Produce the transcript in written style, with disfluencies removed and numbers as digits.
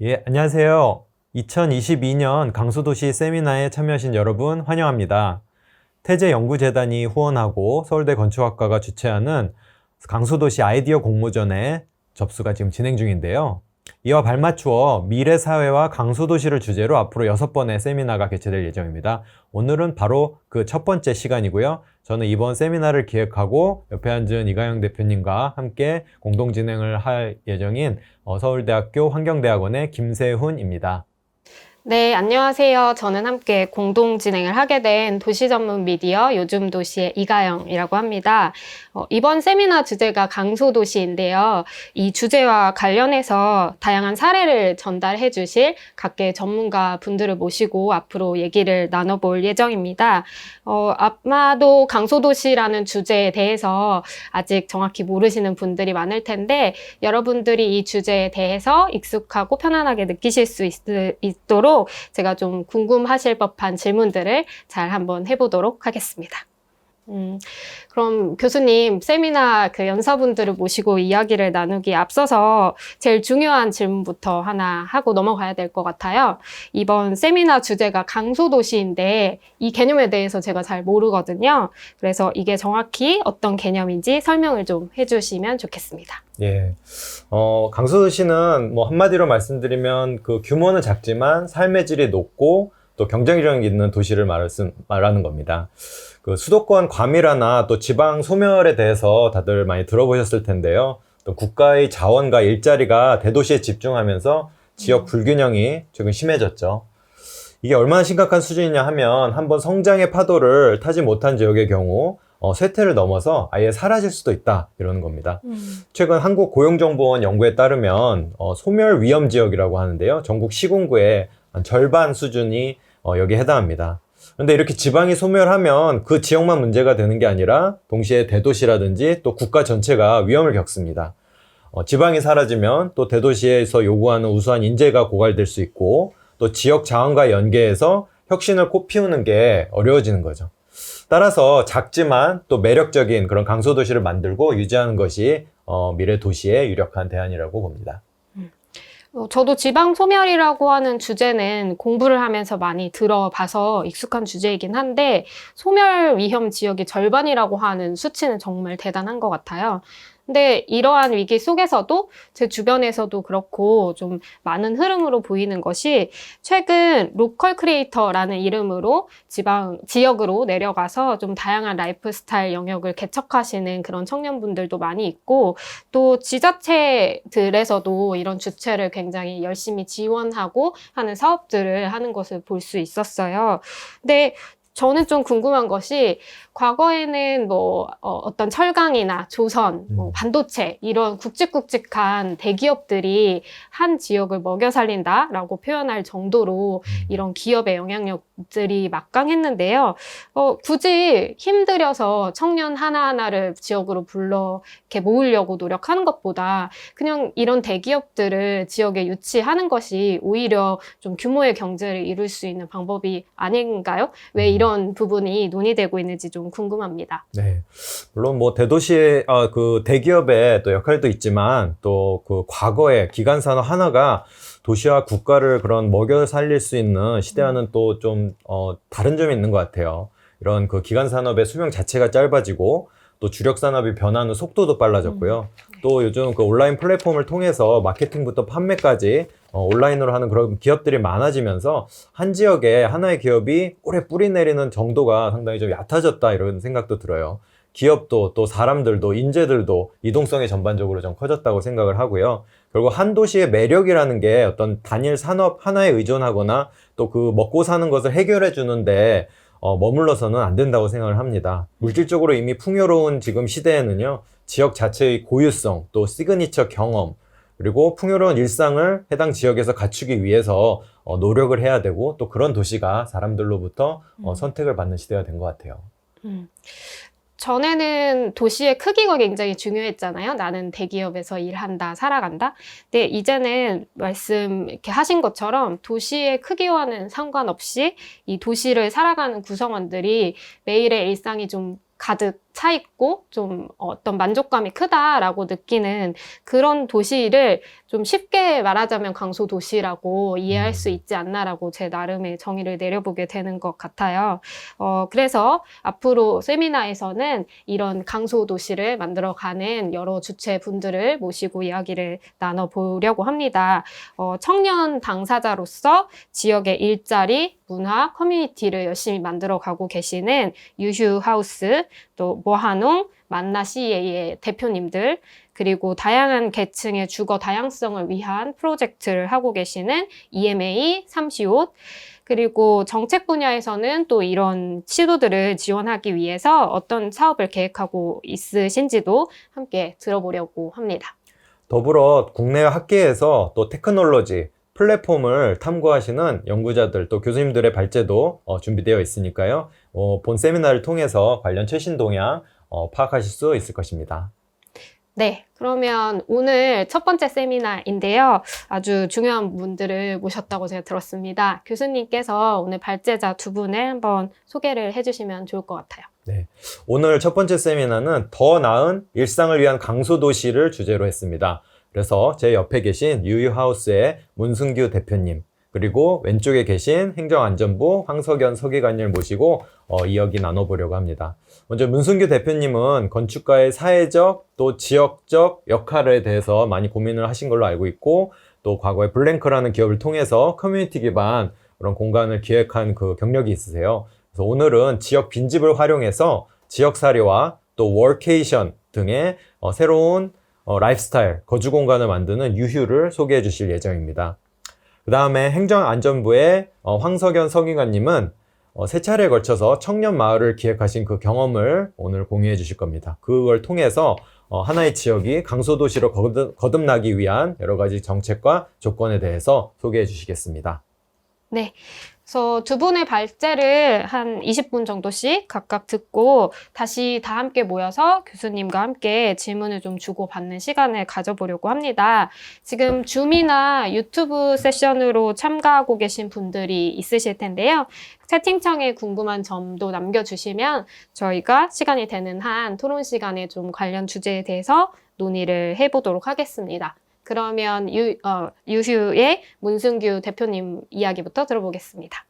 예, 안녕하세요. 2022년 강수도시 세미나에 참여하신 여러분 환영합니다. 태제연구재단이 후원하고 서울대 건축학과가 주최하는 강수도시 아이디어 공모전에 접수가 지금 진행 중인데요. 이와 발맞추어 미래사회와 강수도시를 주제로 앞으로 6번의 세미나가 개최될 예정입니다. 오늘은 바로 그 첫 번째 시간이고요. 저는 이번 세미나를 기획하고 옆에 앉은 이가영 대표님과 함께 공동 진행을 할 예정인 서울대학교 환경대학원의 김세훈입니다. 네, 안녕하세요. 저는 함께 공동 진행을 하게 된 도시 전문 미디어 요즘 도시의 이가영이라고 합니다. 이번 세미나 주제가 강소도시인데요. 이 주제와 관련해서 다양한 사례를 전달해 주실 각계 전문가 분들을 모시고 앞으로 얘기를 나눠볼 예정입니다. 아마도 강소도시라는 주제에 대해서 아직 정확히 모르시는 분들이 많을 텐데 여러분들이 이 주제에 대해서 익숙하고 편안하게 느끼실 수 있도록 제가 좀 궁금하실 법한 질문들을 잘 한번 해보도록 하겠습니다. 그럼 교수님, 세미나 연사분들을 모시고 이야기를 나누기에 앞서서 제일 중요한 질문부터 하나 하고 넘어가야 될 것 같아요. 이번 세미나 주제가 강소도시인데 이 개념에 대해서 제가 잘 모르거든요. 그래서 이게 정확히 어떤 개념인지 설명을 좀 해주시면 좋겠습니다. 예, 강수도시는 뭐 한마디로 말씀드리면 그 규모는 작지만 삶의 질이 높고 또 경쟁력 있는 도시를 말하는 겁니다. 그 수도권 과밀화나 또 지방 소멸에 대해서 다들 많이 들어보셨을 텐데요. 또 국가의 자원과 일자리가 대도시에 집중하면서 지역 불균형이 최근 심해졌죠. 이게 얼마나 심각한 수준이냐 하면 한번 성장의 파도를 타지 못한 지역의 경우 쇠퇴를 넘어서 아예 사라질 수도 있다 이러는 겁니다. 최근 한국고용정보원 연구에 따르면 소멸 위험 지역이라고 하는데요. 전국 시군구의 절반 수준이 여기에 해당합니다. 그런데 이렇게 지방이 소멸하면 그 지역만 문제가 되는 게 아니라 동시에 대도시라든지 또 국가 전체가 위험을 겪습니다. 지방이 사라지면 또 대도시에서 요구하는 우수한 인재가 고갈될 수 있고 또 지역 자원과 연계해서 혁신을 꽃피우는 게 어려워지는 거죠. 따라서 작지만 또 매력적인 그런 강소도시를 만들고 유지하는 것이 미래 도시의 유력한 대안이라고 봅니다. 저도 지방 소멸이라고 하는 주제는 공부를 하면서 많이 들어봐서 익숙한 주제이긴 한데 소멸 위험 지역의 절반이라고 하는 수치는 정말 대단한 것 같아요. 근데 이러한 위기 속에서도 제 주변에서도 그렇고 좀 많은 흐름으로 보이는 것이 최근 로컬 크리에이터라는 이름으로 지역으로 내려가서 좀 다양한 라이프 스타일 영역을 개척하시는 그런 청년분들도 많이 있고 또 지자체들에서도 이런 주체를 굉장히 열심히 지원하고 하는 사업들을 하는 것을 볼 수 있었어요. 근데 저는 좀 궁금한 것이 과거에는 어떤 철강이나 조선, 반도체 이런 굵직굵직한 대기업들이 한 지역을 먹여 살린다라고 표현할 정도로 이런 기업의 영향력들이 막강했는데요. 굳이 힘들여서 청년 하나하나를 지역으로 불러 이렇게 모으려고 노력하는 것보다 그냥 이런 대기업들을 지역에 유치하는 것이 오히려 좀 규모의 경제를 이룰 수 있는 방법이 아닌가요? 왜 이런 부분이 논의되고 있는지 좀 궁금합니다. 네. 물론 뭐 대도시의 그 대기업의 또 역할도 있지만 또 그 과거의 기간 산업 하나가 도시와 국가를 그런 먹여 살릴 수 있는 시대와는 또 좀 다른 점이 있는 것 같아요. 이런 그 기간 산업의 수명 자체가 짧아지고 또 주력 산업이 변하는 속도도 빨라졌고요. 또 요즘 그 온라인 플랫폼을 통해서 마케팅부터 판매까지 온라인으로 하는 그런 기업들이 많아지면서 한 지역에 하나의 기업이 오래 뿌리 내리는 정도가 상당히 좀 얕아졌다 이런 생각도 들어요. 기업도 또 사람들도 인재들도 이동성이 전반적으로 좀 커졌다고 생각을 하고요. 결국 한 도시의 매력이라는 게 어떤 단일 산업 하나에 의존하거나 또 그 먹고 사는 것을 해결해 주는데 머물러서는 안 된다고 생각을 합니다. 물질적으로 이미 풍요로운 지금 시대에는요, 지역 자체의 고유성, 또 시그니처 경험, 그리고 풍요로운 일상을 해당 지역에서 갖추기 위해서 노력을 해야 되고 또 그런 도시가 사람들로부터 선택을 받는 시대가 된 것 같아요. 전에는 도시의 크기가 굉장히 중요했잖아요. 나는 대기업에서 일한다, 살아간다. 근데 이제는 말씀 이렇게 하신 것처럼 도시의 크기와는 상관없이 이 도시를 살아가는 구성원들이 매일의 일상이 좀 가득 차 있고 좀 어떤 만족감이 크다라고 느끼는 그런 도시를 좀 쉽게 말하자면 강소도시라고 이해할 수 있지 않나라고 제 나름의 정의를 내려보게 되는 것 같아요. 그래서 앞으로 세미나에서는 이런 강소도시를 만들어가는 여러 주체분들을 모시고 이야기를 나눠보려고 합니다. 청년 당사자로서 지역의 일자리, 문화, 커뮤니티를 열심히 만들어가고 계시는 유휴하우스, 또 모한웅, 만나 CEA의 대표님들, 그리고 다양한 계층의 주거 다양성을 위한 프로젝트를 하고 계시는 EMA, 삼시옷, 그리고 정책 분야에서는 또 이런 시도들을 지원하기 위해서 어떤 사업을 계획하고 있으신지도 함께 들어보려고 합니다. 더불어 국내 학계에서 또 테크놀로지, 플랫폼을 탐구하시는 연구자들 또 교수님들의 발제도 준비되어 있으니까요. 본 세미나를 통해서 관련 최신 동향 파악하실 수 있을 것입니다. 네, 그러면 오늘 첫 번째 세미나인데요. 아주 중요한 분들을 모셨다고 제가 들었습니다. 교수님께서 오늘 발제자 두 분을 한번 소개를 해주시면 좋을 것 같아요. 네, 오늘 첫 번째 세미나는 더 나은 일상을 위한 강소도시를 주제로 했습니다. 그래서 제 옆에 계신 유유하우스의 문승규 대표님, 그리고 왼쪽에 계신 행정안전부 황석연 서기관님을 모시고 이야기 나눠보려고 합니다. 먼저 문승규 대표님은 건축가의 사회적 또 지역적 역할에 대해서 많이 고민을 하신 걸로 알고 있고, 또 과거에 블랭크라는 기업을 통해서 커뮤니티 기반 그런 공간을 기획한 그 경력이 있으세요. 그래서 오늘은 지역 빈집을 활용해서 지역사회와 또 워케이션 등의 새로운 라이프스타일, 거주 공간을 만드는 유휴를 소개해 주실 예정입니다. 그 다음에 행정안전부의 황석연 서기관님은 세 차례에 걸쳐서 청년 마을을 기획하신 그 경험을 오늘 공유해 주실 겁니다. 그걸 통해서 하나의 지역이 강소도시로 거듭나기 위한 여러 가지 정책과 조건에 대해서 소개해 주시겠습니다. 네. 그래서 두 분의 발제를 한 20분 정도씩 각각 듣고 다시 다 함께 모여서 교수님과 함께 질문을 좀 주고받는 시간을 가져보려고 합니다. 지금 줌이나 유튜브 세션으로 참가하고 계신 분들이 있으실 텐데요. 채팅창에 궁금한 점도 남겨주시면 저희가 시간이 되는 한 토론 시간에 좀 관련 주제에 대해서 논의를 해보도록 하겠습니다. 그러면 유휴의 문승규 대표님 이야기부터 들어보겠습니다.